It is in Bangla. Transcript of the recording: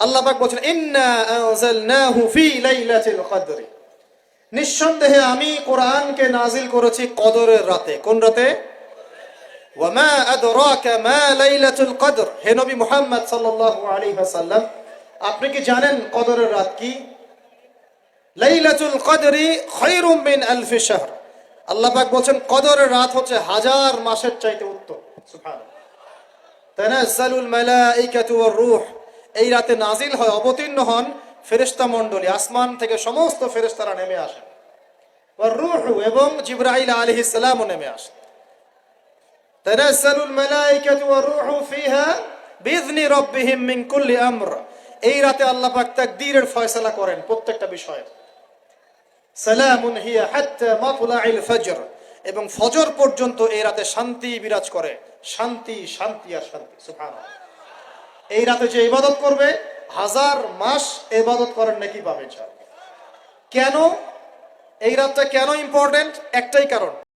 আল্লাহ পাক বলেন ইন্না আনজালনাহু ফি লাইলাতিল কদর, নিঃসন্দেহে আমি কোরআনকে নাজিল করেছি কদরের রাতে। কোন রাতে? ওয়া মা আদরাকা মা লাইলাতুল কদর, হে নবী মুহাম্মদ সাল্লাল্লাহু আলাইহি ওয়াসাল্লাম, আপনি কি জানেন কদরের রাত কি? লাইলাতুল কদরি খায়রুম মিন আলফি শাহর, আল্লাহ পাক বলেন কদরের রাত হচ্ছে হাজার মাসের চাইতে উত্তম। সুবহানাল্লাহ। তানাজ্জালুল মালাইকাতু ওয়ার রূহ, এই রাতে নাজিল হয়, অবতীর্ণ হন ফেরেশতা মণ্ডলী, আসমান থেকে সমস্ত ফেরেশতারা নেমে আসেন। ওয়ার রূহ, এবং জিবরাইল আলাইহিস সালামও নেমে আসেন। তানাজ্জালুল মালাইকাতু ওয়ার রূহু ফিহা বিইذনি রাব্বিহিম মিন কুল্লি আমর, এই রাতে আল্লাহ পাক তাকদীরের ফয়সালা করেন প্রত্যেকটা বিষয়ে। সালামুন হিয়া হাত্তা মাতলাইল ফজর, এবং ফজর পর্যন্ত এই রাতে শান্তি বিরাজ করে। শান্তি, শান্তি আর শান্তি। সুবহানাল্লাহ। এই রাতে যে ইবাদত করবে হাজার মাস ইবাদত করার নেকি পাবে। কেন এই রাতটা কেন ইম্পর্টেন্ট? একটাই কারণ,